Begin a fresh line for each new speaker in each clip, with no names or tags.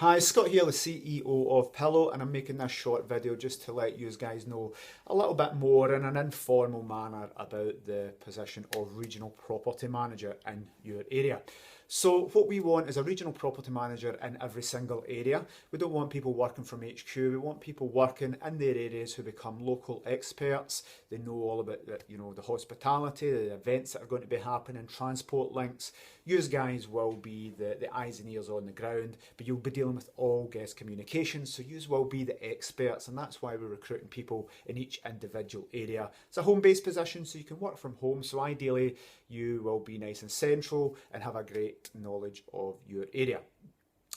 Hi, Scott here, the CEO of Pillow, and I'm making this short video just to let you guys know a little bit more in an informal manner about the position of regional property manager in your area. So what we want is a regional property manager in every single area. We don't want people working from HQ, we want people working in their areas who become local experts. They know all about the hospitality, the events that are going to be happening, transport links. You guys will be the eyes and ears on the ground, but you'll be dealing with all guest communications, so you will be the experts, and that's why we're recruiting people in each individual area. It's a home-based position, so you can work from home, so ideally you will be nice and central and have a great knowledge of your area.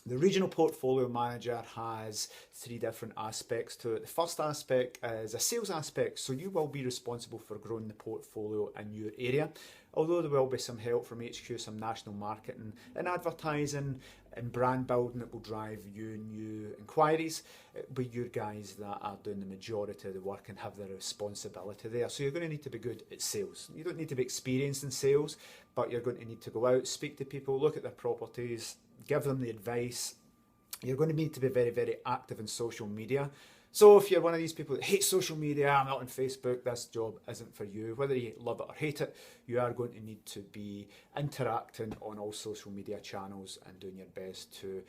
The regional portfolio manager has three different aspects to it. The first aspect is a sales aspect, so you will be responsible for growing the portfolio in your area. Although there will be some help from HQ, some national marketing and advertising and brand building that will drive you new inquiries, it'll be your guys that are doing the majority of the work and have the responsibility there. So you're going to need to be good at sales. You don't need to be experienced in sales, but you're going to need to go out, speak to people, look at their properties, give them the advice. You're going to need to be very, very active in social media. So if you're one of these people that hate social media, I'm not on Facebook, this job isn't for you. Whether you love it or hate it, you are going to need to be interacting on all social media channels and doing your best to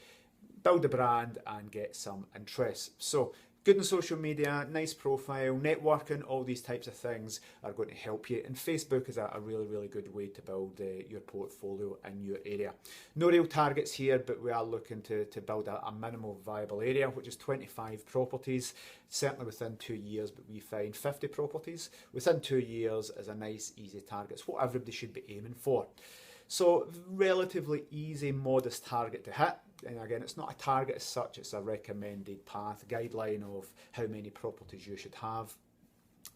build a brand and get some interest. So good in social media, nice profile, networking, all these types of things are going to help you. And Facebook is a really, really good way to build your portfolio in your area. No real targets here, but we are looking to build a minimal viable area, which is 25 properties, certainly within 2 years, but we find 50 properties within 2 years is a nice, easy target. It's what everybody should be aiming for. So relatively easy, modest target to hit. And again, it's not a target as such, it's a recommended path, guideline of how many properties you should have.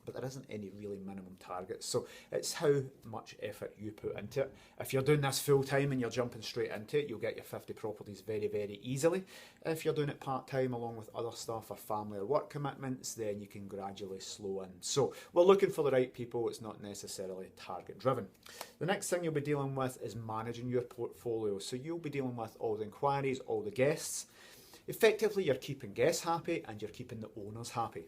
But there isn't any really minimum targets. So it's how much effort you put into it. If you're doing this full time and you're jumping straight into it, you'll get your 50 properties very, very easily. If you're doing it part time along with other stuff or family or work commitments, then you can gradually slow in. So we're looking for the right people. It's not necessarily target driven. The next thing you'll be dealing with is managing your portfolio. So you'll be dealing with all the inquiries, all the guests. Effectively, you're keeping guests happy and you're keeping the owners happy.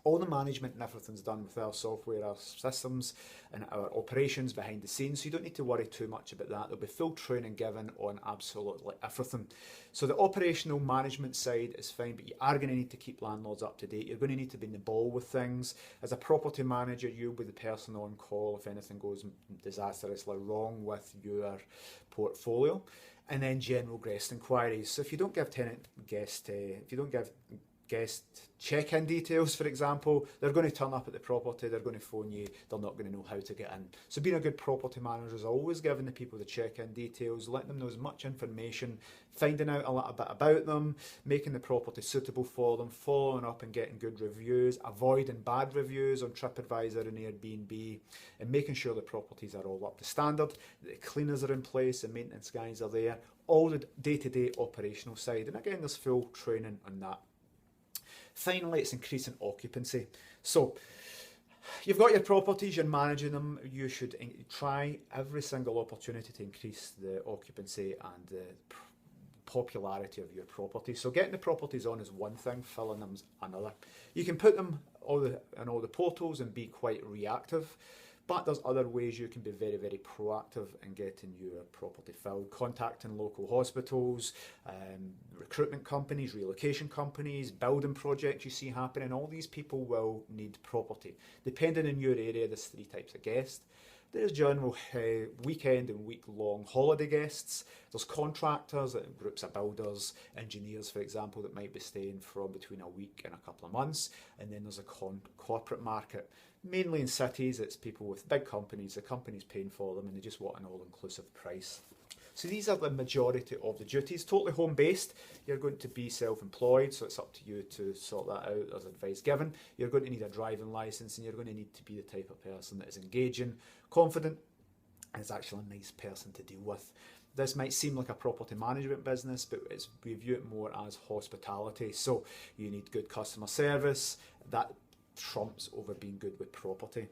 All the management and everything's done with our software, our systems and our operations behind the scenes, so you don't need to worry too much about that. There'll be full training given on absolutely everything. So the operational management side is fine, but you are going to need to keep landlords up to date. You're going to need to be in the ball with things. As a property manager, you'll be the person on call if anything goes disastrously wrong with your portfolio. And then general guest inquiries. So if you don't give guest check-in details, for example, they're going to turn up at the property, they're going to phone you, they're not going to know how to get in. So being a good property manager is always giving the people the check-in details, letting them know as much information, finding out a little bit about them, making the property suitable for them, following up and getting good reviews, avoiding bad reviews on TripAdvisor and Airbnb, and making sure the properties are all up to standard, the cleaners are in place, the maintenance guys are there, all the day-to-day operational side. And again, there's full training on that. Finally, it's increasing occupancy. So you've got your properties, you're managing them, you should try every single opportunity to increase the occupancy and the popularity of your property. So getting the properties on is one thing, filling them is another. You can put them in all the portals and be quite reactive, but there's other ways you can be very, very proactive in getting your property filled, contacting local hospitals, recruitment companies, relocation companies, building projects you see happening. All these people will need property. Depending on your area, there's three types of guests. There's general weekend and week-long holiday guests. There's contractors, groups of builders, engineers, for example, that might be staying from between a week and a couple of months. And then there's a corporate market. Mainly in cities, it's people with big companies, the company's paying for them and they just want an all-inclusive price. So these are the majority of the duties. Totally home-based. You're going to be self-employed, so it's up to you to sort that out. There's advice given. You're going to need a driving licence and you're going to need to be the type of person that is engaging, confident, and is actually a nice person to deal with. This might seem like a property management business, but we view it more as hospitality. So you need good customer service. That trumps over being good with property.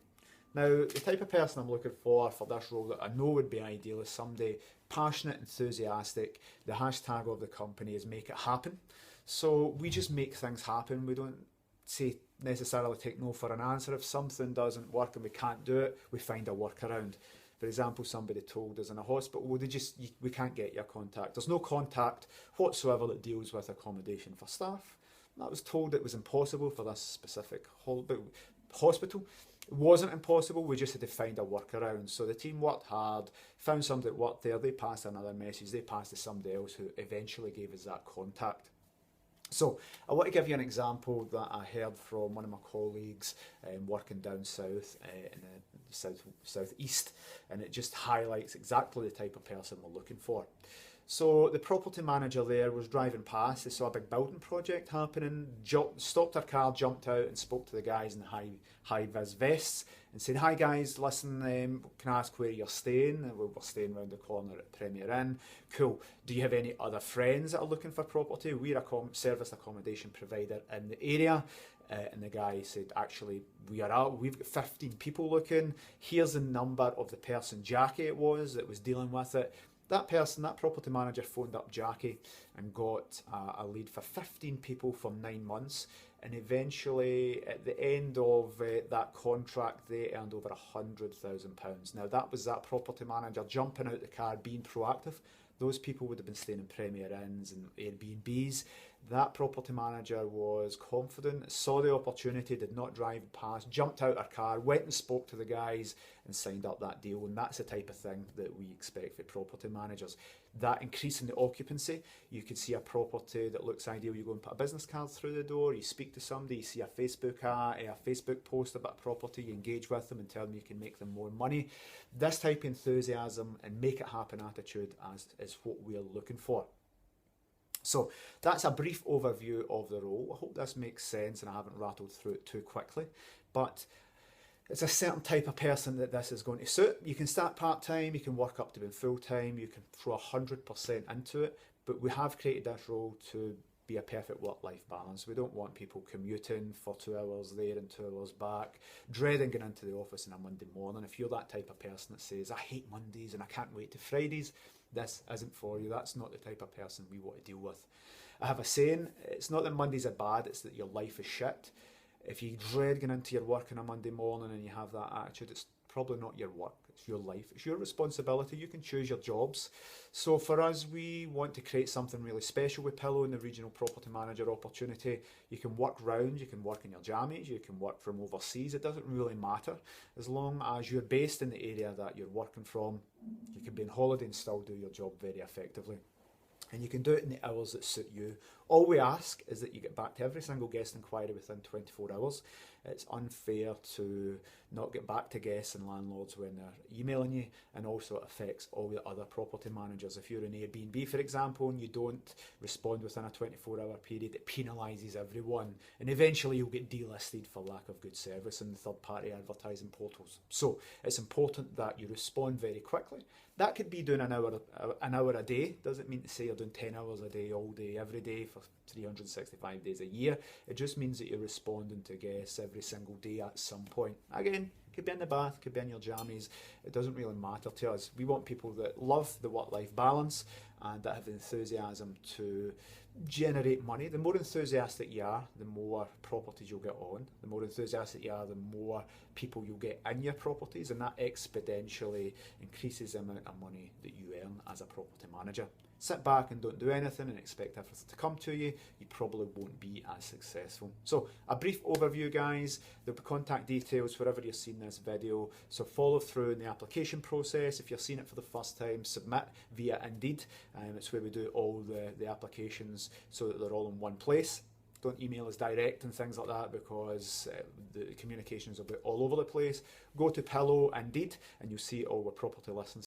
Now, the type of person I'm looking for this role that I know would be ideal is somebody passionate, enthusiastic. The hashtag of the company is make it happen. So we just make things happen. We don't say necessarily take no for an answer. If something doesn't work and we can't do it, we find a workaround. For example, somebody told us in a hospital, well, we can't get your contact. There's no contact whatsoever that deals with accommodation for staff. I was told it was impossible for this specific hospital. It wasn't impossible, we just had to find a workaround. So the team worked hard, found somebody that worked there, they passed another message, they passed to somebody else who eventually gave us that contact. So I want to give you an example that I heard from one of my colleagues working down south in the southeast, and it just highlights exactly the type of person we're looking for. So the property manager there was driving past, they saw a big building project happening, stopped her car, jumped out and spoke to the guys in high-vis vests and said, "Hi guys, listen, can I ask where you're staying?" And we're staying around the corner at Premier Inn. "Cool. Do you have any other friends that are looking for property? We're a service accommodation provider in the area." And the guy said, "Actually, we've got 15 people looking. Here's the number of the person, Jackie it was, that was dealing with it." That property manager phoned up Jackie and got a lead for 15 people for 9 months. And eventually, at the end of that contract, they earned over £100,000. Now, that was that property manager jumping out the car, being proactive. Those people would have been staying in Premier Inns and Airbnbs. That property manager was confident, saw the opportunity, did not drive past, jumped out her car, went and spoke to the guys and signed up that deal. And that's the type of thing that we expect for property managers. That increase in the occupancy, you could see a property that looks ideal, you go and put a business card through the door, you speak to somebody, you see a Facebook post about a property, you engage with them and tell them you can make them more money. This type of enthusiasm and make it happen attitude is what we're looking for. So that's a brief overview of the role. I hope this makes sense and I haven't rattled through it too quickly, but it's a certain type of person that this is going to suit. You can start part-time, you can work up to being full-time, you can throw 100% into it, but we have created this role to be a perfect work-life balance. We don't want people commuting for 2 hours there and 2 hours back, dreading getting into the office on a Monday morning. If you're that type of person that says, "I hate Mondays and I can't wait to Fridays," this isn't for you. That's not the type of person we want to deal with. I have a saying, it's not that Mondays are bad, it's that your life is shit. If you dread getting into your work on a Monday morning and you have that attitude, it's probably not your work, it's your life, it's your responsibility. You can choose your jobs. So for us, we want to create something really special with Pillow in the regional property manager opportunity. You can work round, you can work in your jammies, you can work from overseas, it doesn't really matter. As long as you're based in the area that you're working from, you can be on holiday and still do your job very effectively. And you can do it in the hours that suit you. All we ask is that you get back to every single guest inquiry within 24 hours. It's unfair to not get back to guests and landlords when they're emailing you, and also it affects all the other property managers. If you're in Airbnb, for example, and you don't respond within a 24-hour period, it penalises everyone, and eventually you'll get delisted for lack of good service in the third-party advertising portals. So it's important that you respond very quickly. That could be doing an hour a day. Doesn't mean to say you're doing 10 hours a day, all day, every day for 365 days a year. It just means that you're responding to guests every single day at some point. Again, could be in the bath, could be in your jammies. It doesn't really matter to us. We want people that love the work-life balance and that have the enthusiasm to generate money. The more enthusiastic you are, the more properties you'll get on. The more enthusiastic you are, the more people you'll get in your properties, and that exponentially increases the amount of money that you earn as a property manager. Sit back and don't do anything and expect everything to come to you, you probably won't be as successful. So a brief overview, guys. There'll be contact details wherever you're seeing this video, so follow through in the application process. If you're seeing it for the first time, submit via Indeed. It's where we do all the applications so that they're all in one place. Don't email us direct and things like that, because the communications will be all over the place. Go to Pillow Indeed and you'll see all our property listings